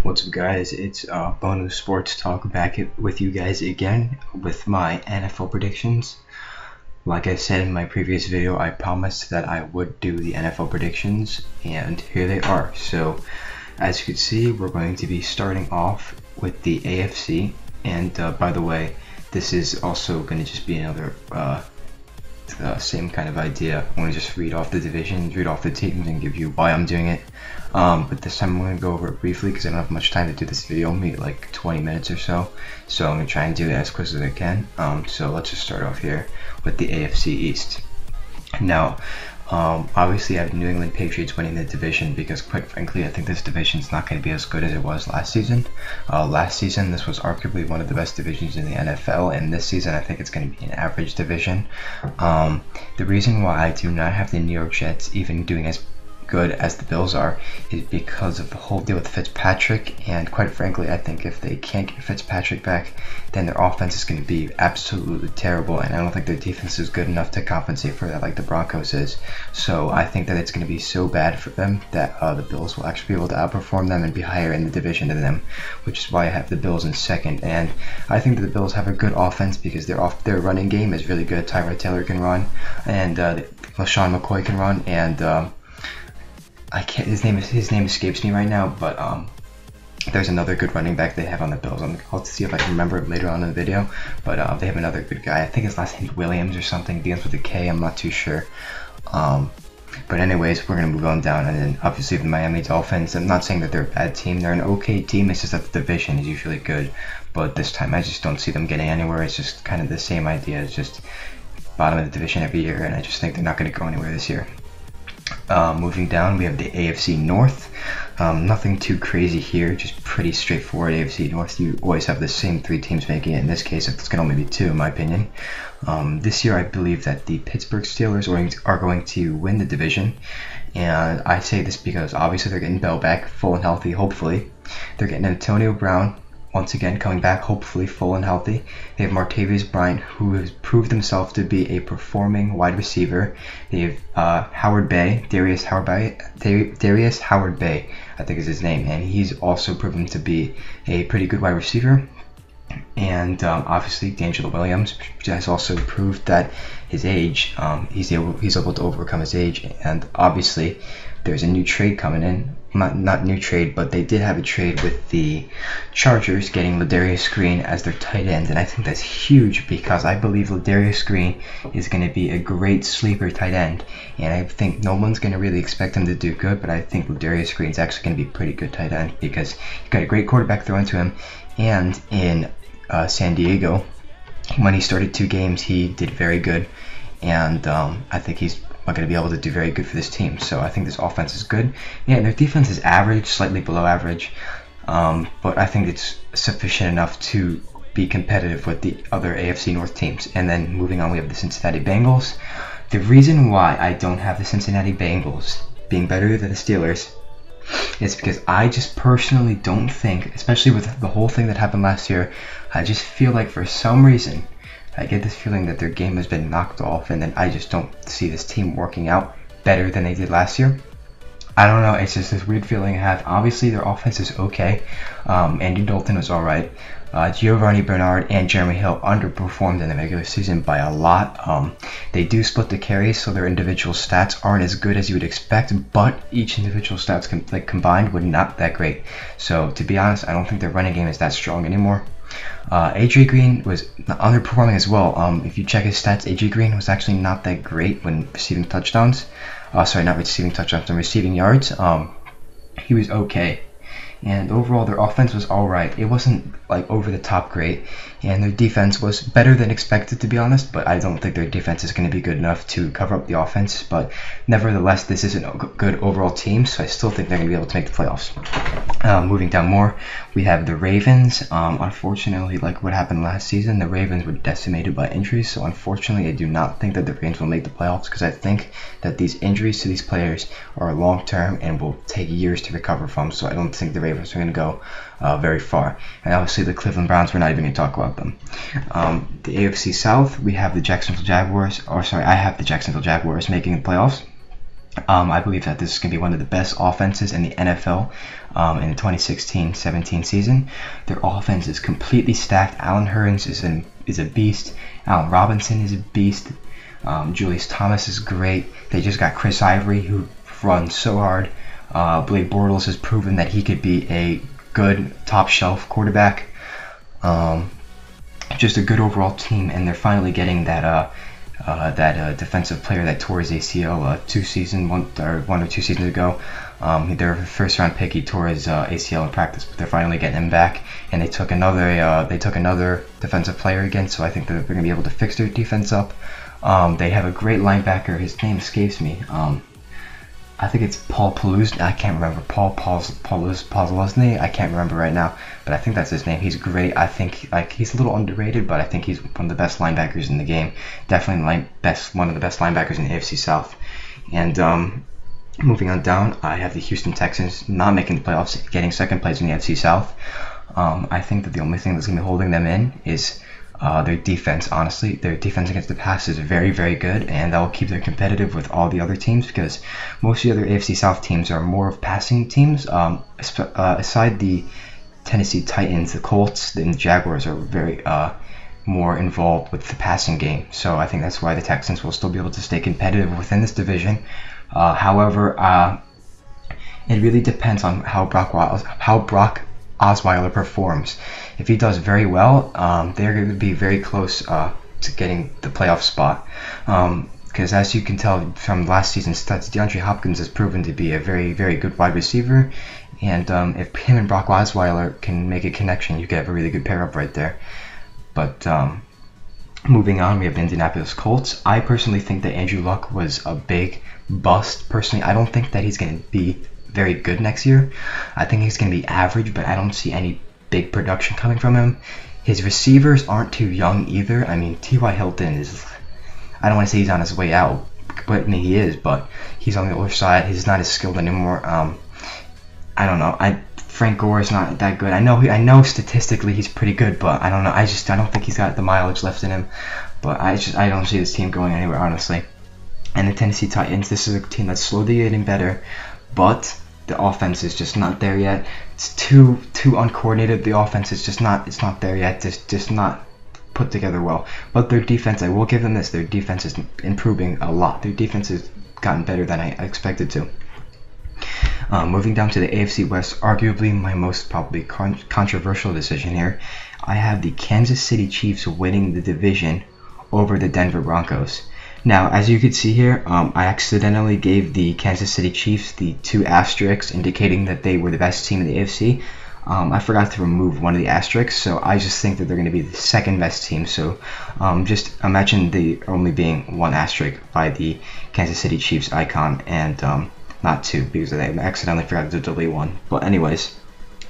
What's up, guys? It's Bono Sports Talk back with you guys again with my NFL predictions. Like I said in my previous video, I promised that I would do the NFL predictions, and here they are. So, as you can see, we're going to be starting off with the AFC, and by the way, this is also going to just be another same kind of idea. I want to just read off the divisions, read off the teams, and give you why I'm doing it. But this time I'm going to go over it briefly because I don't have much time to do this video, maybe like 20 minutes or so. So I'm going to try and do it as quick as I can. So let's just start off here with the AFC East. Now, obviously I have New England Patriots winning the division because, quite frankly, I think this division is not going to be as good as it was last season. Last season, this was arguably one of the best divisions in the NFL, and this season I think it's going to be an average division. The reason why I do not have the New York Jets even doing as good as the Bills are is because of the whole deal with Fitzpatrick, and quite frankly I think if they can't get Fitzpatrick back, then their offense is going to be absolutely terrible, and I don't think their defense is good enough to compensate for that like the Broncos is. So I think that it's going to be so bad for them that the Bills will actually be able to outperform them and be higher in the division than them, which is why I have the Bills in second. And I think that the Bills have a good offense because their running game is really good. Tyrod Taylor can run, and LaShawn McCoy can run, and his name escapes me right now, but there's another good running back they have on the Bills. I'll see if I can remember it later on in the video, but they have another good guy. I think his last name's Williams or something, begins with a K, I'm not too sure. But anyways, we're going to move on down, and then obviously the Miami Dolphins. I'm not saying that they're a bad team, they're an okay team, it's just that the division is usually good, but this time I just don't see them getting anywhere. It's just kind of the same idea, it's just bottom of the division every year, and I just think they're not going to go anywhere this year. Moving down, we have the AFC North. Nothing too crazy here, just pretty straightforward AFC North. You always have the same three teams making it. In this case, it's going to only be two, in my opinion. This year, I believe that the Pittsburgh Steelers are going to win the division. And I say this because obviously they're getting Bell back, full and healthy, hopefully. They're getting Antonio Brown, once again coming back, hopefully full and healthy. They have Martavis Bryant, who has proved himself to be a performing wide receiver. They have Darius Howard Bay, I think is his name, and he's also proven to be a pretty good wide receiver. And obviously D'Angelo Williams has also proved that his age, he's able to overcome his age. And obviously there's a new trade coming in. Not new trade, but they did have a trade with the Chargers, getting Ladarius Green as their tight end, and I think that's huge because I believe Ladarius Green is going to be a great sleeper tight end, and I think no one's going to really expect him to do good, but I think Ladarius Green is actually going to be a pretty good tight end because he's got a great quarterback throwing to him, and in San Diego, when he started 2 games, he did very good, and I think he's going to be able to do very good for this team. So I think this offense is good. Yeah, their defense is average, slightly below average, but I think it's sufficient enough to be competitive with the other AFC North teams. And then moving on, we have the Cincinnati Bengals. The reason why I don't have the Cincinnati Bengals being better than the Steelers is because I just personally don't think, especially with the whole thing that happened last year, I just feel like for some reason I get this feeling that their game has been knocked off, and then I just don't see this team working out better than they did last year. I don't know, it's just this weird feeling I have. Obviously their offense is okay. Andy Dalton was alright. Giovanni Bernard and Jeremy Hill underperformed in the regular season by a lot. They do split the carries, so their individual stats aren't as good as you would expect, but each individual stats combined were not that great. So to be honest, I don't think their running game is that strong anymore. AJ Green was underperforming as well. If you check his stats, AJ Green was actually not that great when receiving touchdowns. Sorry, not receiving touchdowns, and receiving yards. He was okay. And overall, their offense was alright. It wasn't like over the top great, and their defense was better than expected, to be honest, but I don't think their defense is going to be good enough to cover up the offense. But nevertheless, this isn't a good overall team, so I still think they're going to be able to make the playoffs. Moving down more, we have the Ravens. Unfortunately, like what happened last season, the Ravens were decimated by injuries, so unfortunately I do not think that the Ravens will make the playoffs because I think that these injuries to these players are long term and will take years to recover from, so I don't think the Ravens are going to go very far. And obviously the Cleveland Browns, we're not even going to talk about them. The AFC South, we have the Jacksonville Jaguars, I have the Jacksonville Jaguars making the playoffs. I believe that this is going to be one of the best offenses in the NFL in the 2016-17 season. Their offense is completely stacked. Allen Hurns is a beast. Allen Robinson is a beast. Julius Thomas is great. They just got Chris Ivory, who runs so hard. Blake Bortles has proven that he could be a good top shelf quarterback. Just a good overall team, and they're finally getting that defensive player that tore his ACL one or two seasons ago. Their first round pick, he tore his ACL in practice, but they're finally getting him back, and they took another defensive player again. So I think that they're going to be able to fix their defense up. They have a great linebacker. His name escapes me. I think it's Paul Paluzny. I can't remember. Paul Paluzny. I can't remember right now, but I think that's his name. He's great. I think he's a little underrated, but I think he's one of the best linebackers in the game. Definitely one of the best linebackers in the AFC South. And moving on down, I have the Houston Texans not making the playoffs, getting second place in the AFC South. I think that the only thing that's going to be holding them in is their defense. Honestly, their defense against the pass is very, very good, and that will keep them competitive with all the other teams, because most of the other AFC South teams are more of passing teams. Aside the Tennessee Titans, the Colts, and the Jaguars are very more involved with the passing game. So I think that's why the Texans will still be able to stay competitive within this division. However, it really depends on how Brock Osweiler performs. If he does very well, they're going to be very close to getting the playoff spot. Because as you can tell from last season's stats, DeAndre Hopkins has proven to be a very, very good wide receiver. And if him and Brock Osweiler can make a connection, you could have a really good pair up right there. But moving on, we have the Indianapolis Colts. I personally think that Andrew Luck was a big bust. Personally, I don't think that he's going to be very good next year. I think he's going to be average, but I don't see any big production coming from him. His receivers aren't too young either. I mean, T.Y. Hilton is, I don't want to say he's on his way out, but I mean, he is, but he's on the older side. He's not as skilled anymore. I don't know. Frank Gore is not that good. I know statistically he's pretty good, but I don't know. I don't think he's got the mileage left in him. But I don't see this team going anywhere, honestly. And the Tennessee Titans, this is a team that's slowly getting better, but the offense is just not there yet. It's too uncoordinated. The offense is it's not there yet. Just not put together well. But their defense, I will give them this. Their defense is improving a lot. Their defense has gotten better than I expected to. Moving down to the AFC West, arguably my most probably controversial decision here. I have the Kansas City Chiefs winning the division over the Denver Broncos. Now, as you can see here, I accidentally gave the Kansas City Chiefs the 2 asterisks indicating that they were the best team in the AFC. I forgot to remove one of the asterisks, so I just think that they're going to be the second best team. So just imagine there only being 1 asterisk by the Kansas City Chiefs icon, and not 2, because I accidentally forgot to delete 1. But anyways,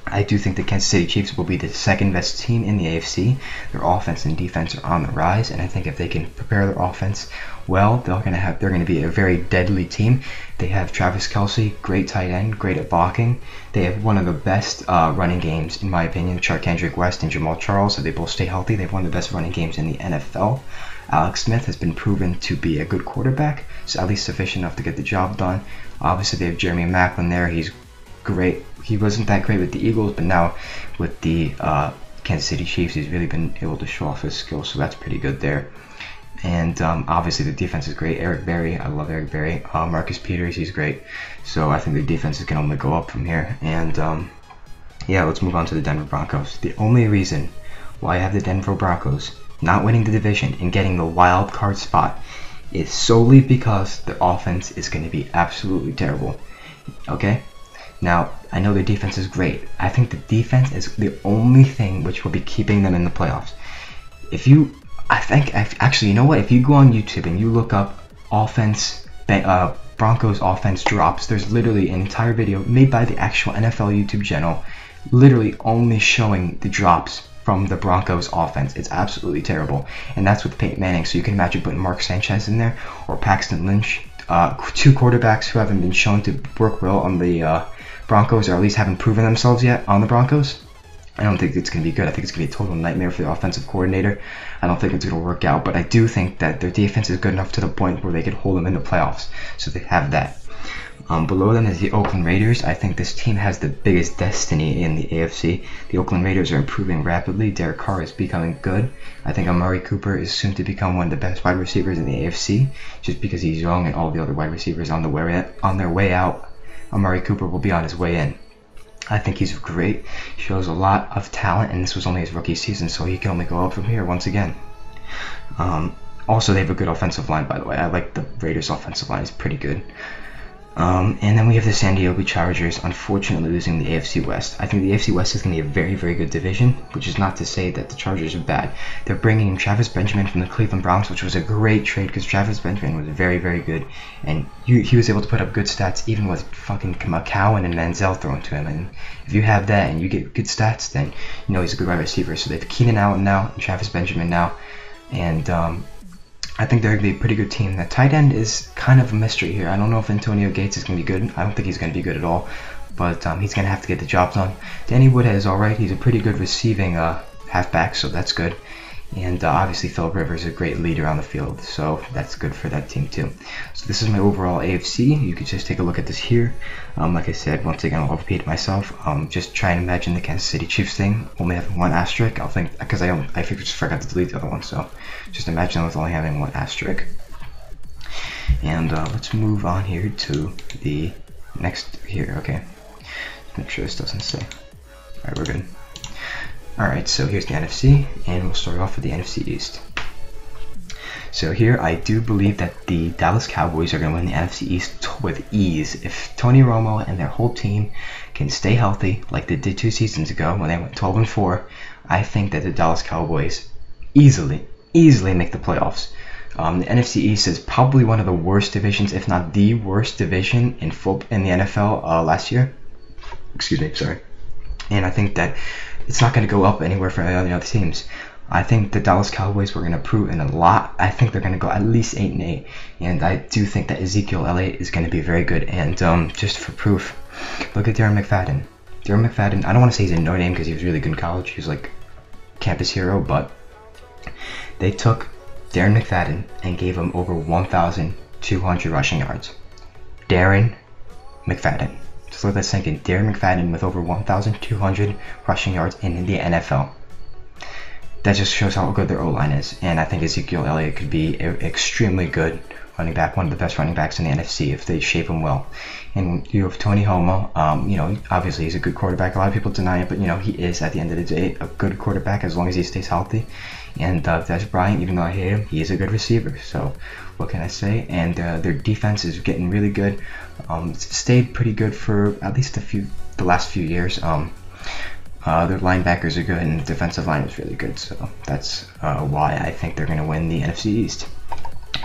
I do think the Kansas City Chiefs will be the second best team in the AFC. Their offense and defense are on the rise, and I think if they can prepare their offense well, they're going to be a very deadly team. They have Travis Kelce, great tight end, great at blocking. They have one of the best running games, in my opinion, Charkandrick West and Jamal Charles. So they both stay healthy. They have one of the best running games in the NFL. Alex Smith has been proven to be a good quarterback, so at least sufficient enough to get the job done. Obviously, they have Jeremy Maclin there. He's great. He wasn't that great with the Eagles, but now with the Kansas City Chiefs, he's really been able to show off his skills, so that's pretty good there. And obviously the defense is great. Eric Berry, I love Eric Berry. Marcus Peters, he's great. So I think the defenses can only go up from here. And yeah, let's move on to the Denver Broncos. The only reason why I have the Denver Broncos not winning the division and getting the wild card spot is solely because their offense is going to be absolutely terrible. Okay? Now, I know their defense is great. I think the defense is the only thing which will be keeping them in the playoffs. Actually, you know what? If you go on YouTube and you look up Broncos offense drops, there's literally an entire video made by the actual NFL YouTube channel, literally only showing the drops from the Broncos offense. It's absolutely terrible, and that's with Peyton Manning. So you can imagine putting Mark Sanchez in there or Paxton Lynch, 2 quarterbacks who haven't been shown to work well on the Broncos, or at least haven't proven themselves yet on the Broncos. I don't think it's going to be good. I think it's going to be a total nightmare for the offensive coordinator. I don't think it's going to work out, but I do think that their defense is good enough to the point where they could hold them in the playoffs. So they have that. Below them is the Oakland Raiders. I think this team has the biggest destiny in the AFC. The Oakland Raiders are improving rapidly. Derek Carr is becoming good. I think Amari Cooper is soon to become one of the best wide receivers in the AFC, just because he's young and all the other wide receivers on their way out. Amari Cooper will be on his way in. I think he's great. He shows a lot of talent, and this was only his rookie season, so he can only go up from here once again. Also, they have a good offensive line, by the way. I like the Raiders' offensive line. It's pretty good. And then we have the San Diego Chargers, unfortunately losing the AFC West. I think the AFC West is going to be a very, very good division, which is not to say that the Chargers are bad. They're bringing in Cheifs Benjamin from the Cleveland Browns, which was a great trade because Cheifs Benjamin was very, very good. And he was able to put up good stats even with fucking McCown and Manziel thrown to him. And if you have that and you get good stats, then you know he's a good wide receiver. So they have Keenan Allen now and Cheifs Benjamin now. And I think they're going to be a pretty good team. The tight end is kind of a mystery here. I don't know if Antonio Gates is going to be good. I don't think he's going to be good at all. But he's going to have to get the job done. Danny Woodhead is alright. He's a pretty good receiving halfback, so that's good. And obviously Phillip Rivers is a great leader on the field, so that's good for that team too. So this is my overall AFC. You could just take a look at this here. Like I said, once again, I'll repeat myself. Just try and imagine the Kansas City Chiefs thing only having one asterisk. I'll think because I just forgot to delete the other one, so just imagine with only having one asterisk. And let's move on here to the next here. Okay, make sure this doesn't say. All right, we're good. Alright, so here's the NFC, and we'll start off with the NFC East. So here, I do believe that the Dallas Cowboys are going to win the NFC East with ease. If Tony Romo and their whole team can stay healthy, like they did 2 seasons ago when they went 12-4, I think that the Dallas Cowboys easily make the playoffs. The NFC East is probably one of the worst divisions, if not the worst division in the NFL last year. Excuse me, sorry. And I think that it's not going to go up anywhere for any of the other teams. I think the Dallas Cowboys were going to prove in a lot. I think they're going to go at least 8-8, and I do think that Ezekiel Elliott is going to be very good. And just for proof, look at Darren McFadden. Darren McFadden, I don't want to say he's in Notre Dame because he was really good in college. He was like campus hero, but they took Darren McFadden and gave him over 1,200 rushing yards. Darren McFadden. Just let that sink in. Darren McFadden with over 1,200 rushing yards in the NFL. That just shows how good their O-line is. And I think Ezekiel Elliott could be an extremely good running back, one of the best running backs in the NFC if they shape him well. And you have Tony Romo. You know, obviously he's a good quarterback. A lot of people deny it, but you know he is at the end of the day a good quarterback as long as he stays healthy. And Des Bryant, even though I hate him, he is a good receiver. So what can I say? And their defense is getting really good. It's stayed pretty good for at least the last few years. Their linebackers are good and the defensive line is really good. So that's why I think they're going to win the NFC East.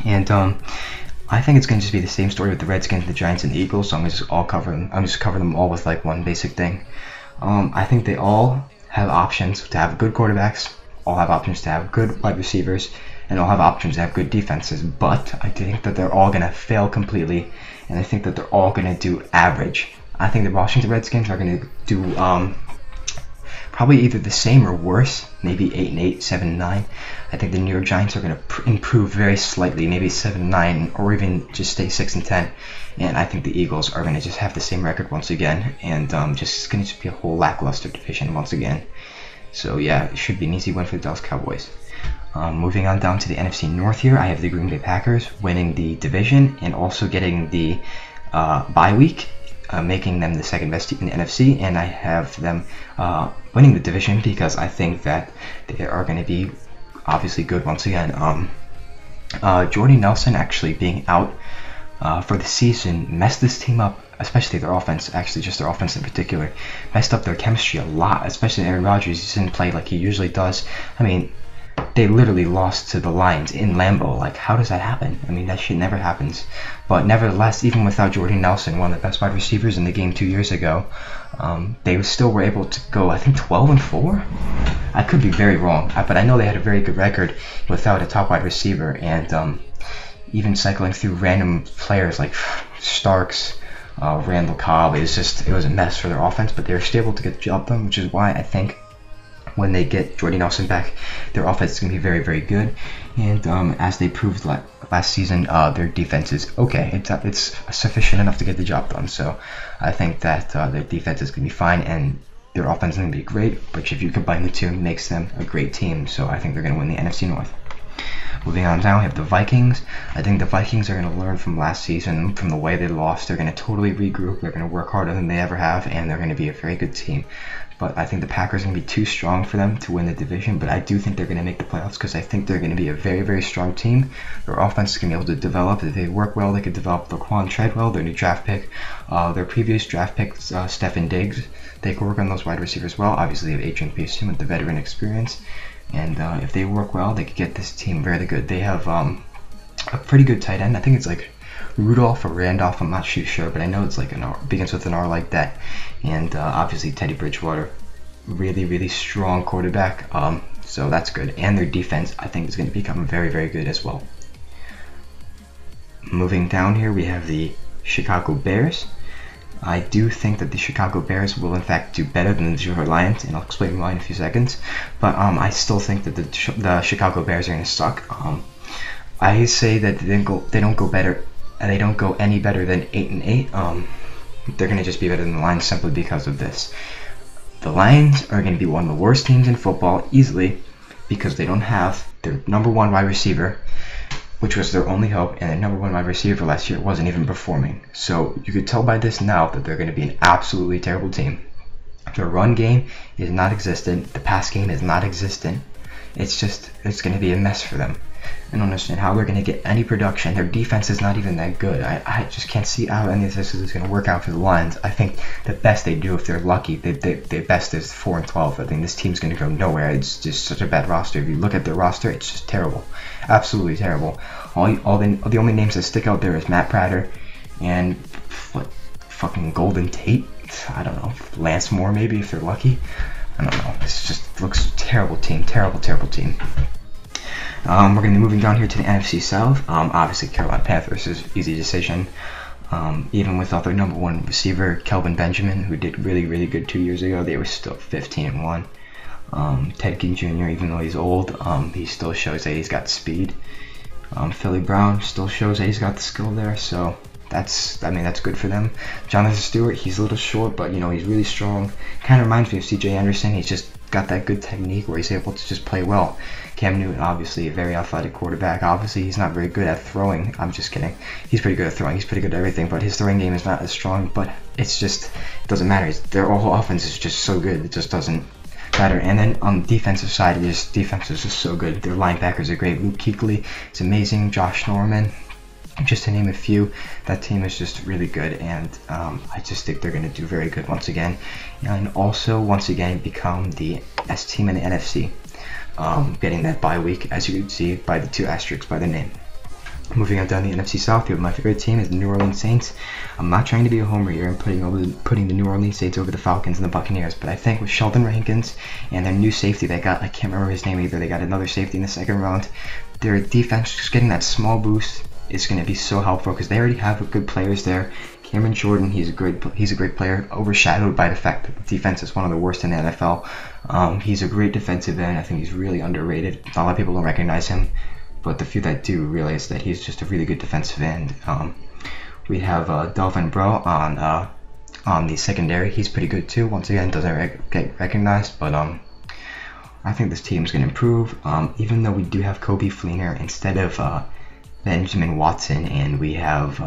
And I think it's going to just be the same story with the Redskins, the Giants, and the Eagles. So I'm just cover them all with like one basic thing. I think they all have options to have good quarterbacks, all have options to have good wide receivers, and all have options to have good defenses. But I think that they're all going to fail completely, and I think that they're all going to do average. I think the Washington Redskins are going to do probably either the same or worse, maybe 8-8, 7-9. I think the New York Giants are going to improve very slightly, maybe 7-9, or even just stay 6-10. And I think the Eagles are going to just have the same record once again, and just going to be a whole lackluster division once again. So yeah, it should be an easy win for the Dallas Cowboys. Moving on down to the NFC North here, I have the Green Bay Packers winning the division and also getting the bye week, making them the second best team in the NFC, and I have them winning the division because I think that they are going to be obviously good once again. Jordy Nelson actually being out for the season messed this team up, especially their offense, actually just their offense in particular, messed up their chemistry a lot, especially Aaron Rodgers. He didn't play like he usually does. I mean, they literally lost to the Lions in Lambeau. Like, how does that happen? I mean, that shit never happens. But nevertheless, even without Jordy Nelson, one of the best wide receivers in the game 2 years ago, they still were able to go, I think, 12-4? I could be very wrong, but I know they had a very good record without a top wide receiver, and even cycling through random players like Starks, Randall Cobb, it was a mess for their offense, but they were still able to get the job done, which is why I think when they get Jordy Nelson back, their offense is going to be very, very good. And as they proved last season, their defense is okay. It's sufficient enough to get the job done. So I think that their defense is going to be fine, and their offense is going to be great. Which, if you combine the two, makes them a great team. So I think they're going to win the NFC North. Moving on down, we have the Vikings. I think the Vikings are going to learn from last season, from the way they lost. They're going to totally regroup. They're going to work harder than they ever have, and they're going to be a very good team. But I think the Packers are going to be too strong for them to win the division, but I do think they're going to make the playoffs because I think they're going to be a very, very strong team. Their offense is going to be able to develop. If they work well, they could develop Laquan Treadwell, their new draft pick. Their previous draft pick, Stefan Diggs. They can work on those wide receivers well. Obviously, they have Adrian Peterson with the veteran experience. And if they work well, they could get this team really good. They have a pretty good tight end. I think it's like Rudolph or Randolph. I'm not too sure, but I know it's like an R, begins with an R like that. And obviously Teddy Bridgewater, really, really strong quarterback. So that's good. And their defense, I think, is going to become very, very good as well. Moving down here, we have the Chicago Bears. I do think that the Chicago Bears will in fact do better than the Detroit Lions, and I'll explain why in a few seconds. But I still think that the Chicago Bears are going to suck. I say that they don't go any better than 8-8. They're going to just be better than the Lions simply because of this. The Lions are going to be one of the worst teams in football easily because they don't have their number one wide receiver, which was their only hope, and their number one wide receiver last year wasn't even performing. So you could tell by this now that they're going to be an absolutely terrible team. Their run game is not existent. The pass game is not existent. It's going to be a mess for them. I don't understand how they're going to get any production. Their defense is not even that good. I just can't see how any of this is going to work out for the Lions. I think the best they do, if they're lucky, the best is 4-12. I think this team's going to go nowhere. It's just such a bad roster. If you look at their roster, it's just terrible. Absolutely terrible. The only names that stick out there is Matt Prater and fucking Golden Tate. I don't know. Lance Moore maybe if they're lucky. I don't know. This just looks terrible team. Terrible team. We're going to be moving down here to the NFC South. Obviously, Carolina Panthers is easy decision. Even without their number one receiver, Kelvin Benjamin, who did really, really good 2 years ago, they were still 15-1. Ted King Jr., even though he's old, he still shows that he's got speed. Philly Brown still shows that he's got the skill there, so that's good for them. Jonathan Stewart, he's a little short, but he's really strong. Kind of reminds me of C.J. Anderson. He's just got that good technique where he's able to just play well. Cam Newton, obviously a very athletic quarterback. Obviously, he's not very good at throwing. I'm just kidding. He's pretty good at throwing. He's pretty good at everything, but his throwing game is not as strong. But it doesn't matter. Their whole offense is just so good. It just doesn't matter. And then on the defensive side, defense is just so good. Their linebackers are great. Luke Kuechly is amazing. Josh Norman, just to name a few. That team is just really good, and I just think they're going to do very good once again, and also once again become the best team in the NFC, getting that bye week, as you can see by the 2 asterisks by the name. Moving on down the NFC South, my favorite team is the New Orleans Saints. I'm not trying to be a homer here and putting the New Orleans Saints over the Falcons and the Buccaneers, but I think with Sheldon Rankins and their new safety they got, I can't remember his name either, they got another safety in the second round, their defense just getting that small boost is going to be so helpful because they already have good players there. Cameron Jordan, he's a great player, overshadowed by the fact that the defense is one of the worst in the NFL. He's a great defensive end. I think he's really underrated. A lot of people don't recognize him, but the few that do realize that he's just a really good defensive end. We have Delvin Breaux on the secondary. He's pretty good too. Once again, doesn't get recognized, but I think this team is going to improve. Even though we do have Kobe Fleener instead of Benjamin Watson, and we have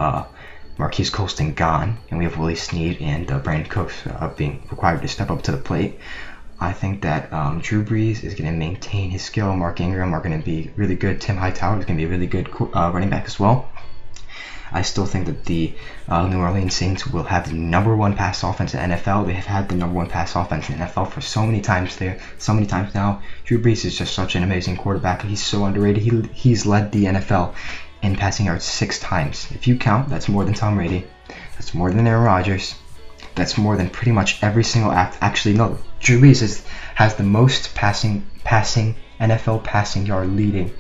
Marquise Colston gone, and we have Willie Snead and Brandon Cooks being required to step up to the plate. I think that Drew Brees is going to maintain his skill. Mark Ingram are going to be really good. Tim Hightower is going to be a really good running back as well. I still think that the New Orleans Saints will have the number one pass offense in the NFL. They have had the number one pass offense in the NFL for so many times now. Drew Brees is just such an amazing quarterback. He's so underrated. He's led the NFL in passing yards 6 times. If you count, that's more than Tom Brady. That's more than Aaron Rodgers. That's more than pretty much every single act. Actually, no. Drew Brees has the most passing NFL passing yard leading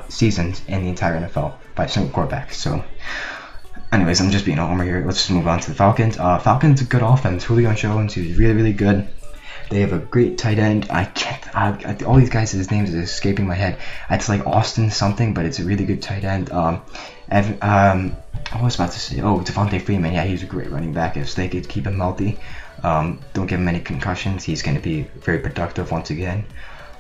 seasons in the entire NFL by a single quarterback. So, anyways, I'm just being a homer here. Let's just move on to the Falcons. Falcons, a good offense. Julio Jones, he was really, really good. They have a great tight end. All these guys, his names are escaping my head. It's like Austin something, but it's a really good tight end. I was about to say, Devontae Freeman. Yeah, he's a great running back. If they could keep him healthy, don't give him any concussions, he's going to be very productive once again.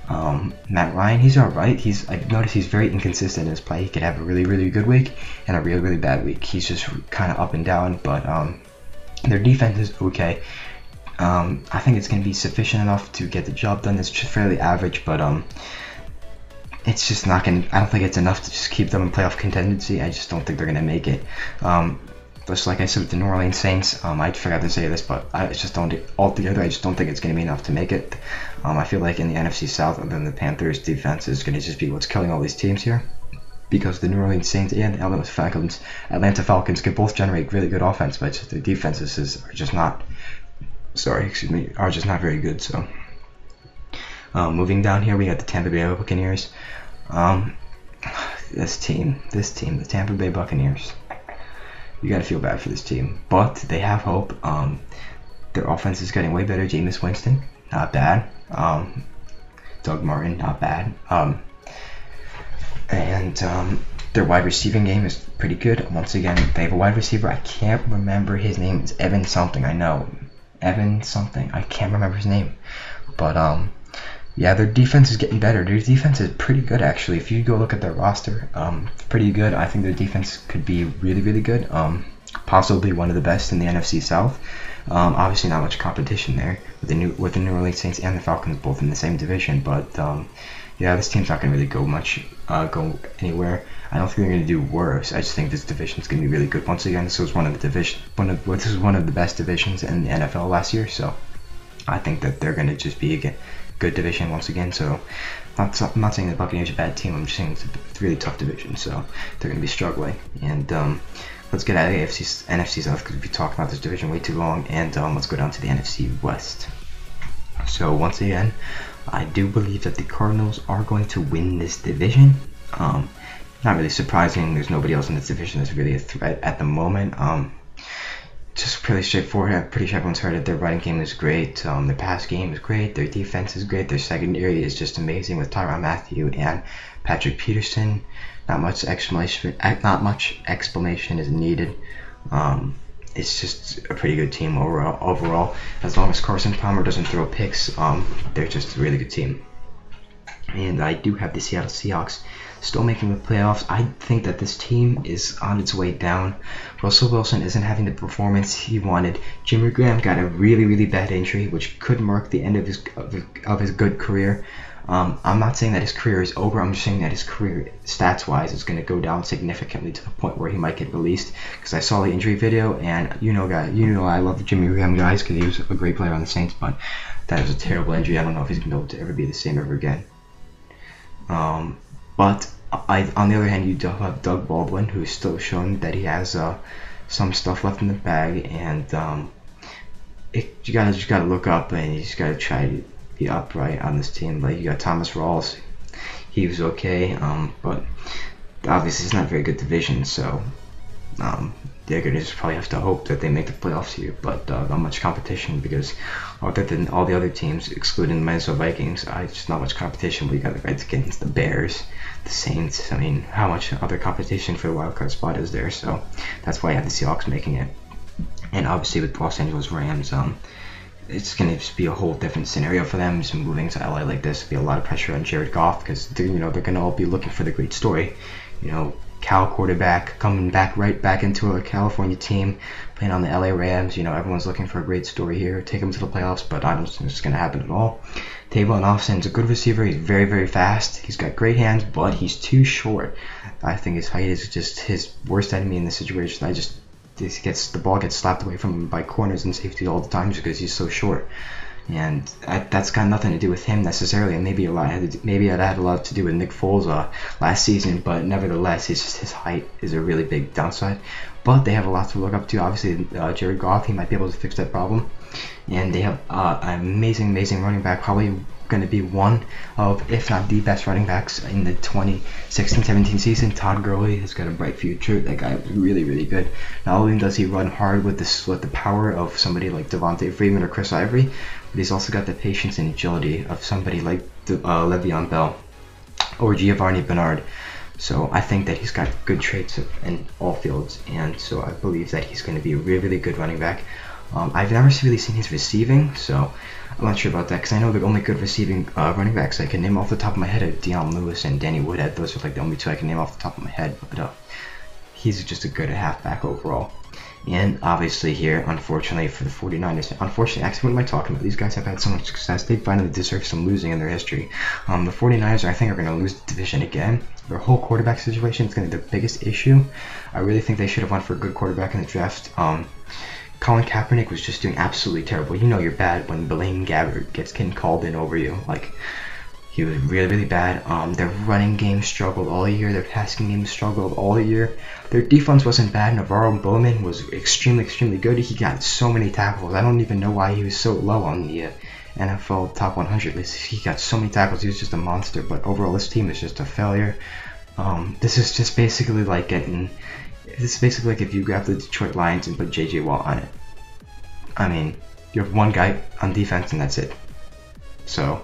Matt Ryan, he's alright. I've noticed he's very inconsistent in his play. He could have a really, really good week and a really, really bad week. He's just kind of up and down, but their defense is okay. I think it's going to be sufficient enough to get the job done. It's just fairly average, but it's just not going to, I don't think it's enough to just keep them in playoff contendency. I just don't think they're going to make it. Just like I said with the New Orleans Saints, I forgot to say this, but I just don't think it's going to be enough to make it. I feel like in the NFC South, other than the Panthers, defense is going to just be what's killing all these teams here, because the New Orleans Saints and the Atlanta Falcons could both generate really good offense, but just their defenses are just not very good. So moving down here, we got the Tampa Bay Buccaneers. This team, the Tampa Bay Buccaneers. You gotta feel bad for this team, but they have hope. Their offense is getting way better. Jameis Winston, not bad. Doug Martin, not bad. And their wide receiving game is pretty good. Once again, they have a wide receiver. I can't remember his name. It's Evan something. I know, Evan something. I can't remember his name, but yeah, their defense is getting better. Their defense is pretty good, actually. If you go look at their roster, it's pretty good. I think their defense could be really, really good. Possibly one of the best in the NFC South. Obviously, not much competition there with the New Orleans Saints and the Falcons both in the same division. But yeah, this team's not going to really go anywhere. I don't think they're going to do worse. I just think this division is going to be really good. Once again, this was one of the best divisions in the NFL last year. So I think that they're going to just be a good division once again. So I'm not saying the Buccaneers are a bad team. I'm just saying it's a really tough division. So they're going to be struggling. And let's get out of the NFC South, because we've been talking about this division way too long. And let's go down to the NFC West. So once again, I do believe that the Cardinals are going to win this division. Not really surprising. There's nobody else in this division that's really a threat at the moment. Just pretty straightforward. I'm pretty sure everyone's heard it. Their running game is great. Their pass game is great. Their defense is great. Their secondary is just amazing with Tyrann Mathieu and Patrick Peterson. Not much explanation is needed. It's just a pretty good team overall. As long as Carson Palmer doesn't throw picks, they're just a really good team. And I do have the Seattle Seahawks still making the playoffs. I think that this team is on its way down. Russell Wilson isn't having the performance he wanted. Jimmy Graham got a really, really bad injury, which could mark the end of his good career. I'm not saying that his career is over. I'm just saying that his career, stats-wise, is going to go down significantly to the point where he might get released. Because I saw the injury video, and I love the Jimmy Graham guys because he was a great player on the Saints, but that was a terrible injury. I don't know if he's going to be able to ever be the same ever again. But on the other hand, you do have Doug Baldwin, who's still shown that he has some stuff left in the bag, and you gotta look up, and you just gotta try to be upright on this team. Like, you got Thomas Rawls, he was okay, but obviously it's not a very good division, so they're gonna just probably have to hope that they make the playoffs here. But not much competition, because other than all the other teams, excluding the Minnesota Vikings, just not much competition. But you got the Redskins, the Bears, the Saints. I mean, how much other competition for the wildcard spot is there? So that's why I have the Seahawks making it. And obviously with Los Angeles Rams, it's going to just be a whole different scenario for them. Just moving to LA like this, be a lot of pressure on Jared Goff, because they're going to all be looking for the great story. Cal quarterback coming right back into a California team, playing on the LA Rams. Everyone's looking for a great story here. Take them to the playoffs, but I don't think it's going to happen at all. Tavon Austin's a good receiver. He's very, very fast. He's got great hands, but he's too short. I think his height is just his worst enemy in this situation. The ball gets slapped away from him by corners and safeties all the time just because he's so short. And that's got nothing to do with him necessarily, and maybe it had a lot to do with Nick Foles last season, but nevertheless, his height is a really big downside. But they have a lot to look up to. Obviously, Jared Goff, he might be able to fix that problem. And they have an amazing running back, probably going to be one of, if not the best running backs in the 2016-17 season. Todd Gurley has got a bright future. That guy is really, really good. Not only does he run hard with the power of somebody like Devontae Freeman or Chris Ivory, but he's also got the patience and agility of somebody like Le'Veon Bell or Giovanni Bernard. So I think that he's got good traits in all fields, and so I believe that he's going to be a really, really good running back. I've never really seen his receiving, so I'm not sure about that, because I know the only good receiving running backs I can name off the top of my head are Deion Lewis and Danny Woodhead. Those are like the only two I can name off the top of my head, but he's just a good halfback overall. And obviously here, unfortunately for the 49ers, actually what am I talking about? These guys have had so much success, they finally deserve some losing in their history. The 49ers, I think, are going to lose the division again. Their whole quarterback situation is going to be the biggest issue. I really think they should have went for a good quarterback in the draft. Colin Kaepernick was just doing absolutely terrible. You know you're bad when Blaine Gabbert gets called in over you. Like, he was really, really bad. Their running game struggled all year. Their passing game struggled all year. Their defense wasn't bad. Navarro Bowman was extremely, extremely good. He got so many tackles. I don't even know why he was so low on the NFL top 100 list. He got so many tackles. He was just a monster. But overall, this team is just a failure. This is basically like if you grab the Detroit Lions and put J.J. Watt on it. I mean, you have one guy on defense and that's it. So,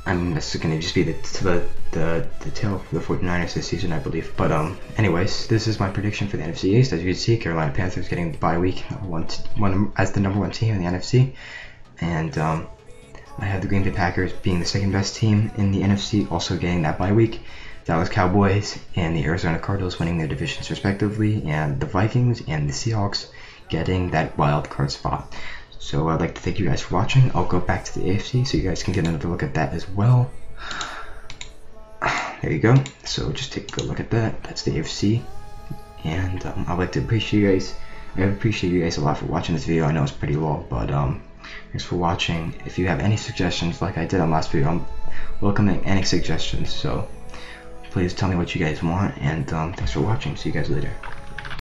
I mean, that's going to just be the tail for the 49ers this season, I believe. But anyways, this is my prediction for the NFC East. As you can see, Carolina Panthers getting the bye week as the #1 team in the NFC, and I have the Green Bay Packers being the second best team in the NFC, also getting that bye week. Dallas Cowboys and the Arizona Cardinals winning their divisions respectively, and the Vikings and the Seahawks getting that wild card spot. So I'd like to thank you guys for watching. I'll go back to the AFC so you guys can get another look at that as well. There you go. So just take a good look at that. That's the AFC. And I'd like to appreciate you guys. I appreciate you guys a lot for watching this video. I know it's pretty long, but thanks for watching. If you have any suggestions, like I did on last video, I'm welcoming any suggestions. So please tell me what you guys want, and thanks for watching. See you guys later.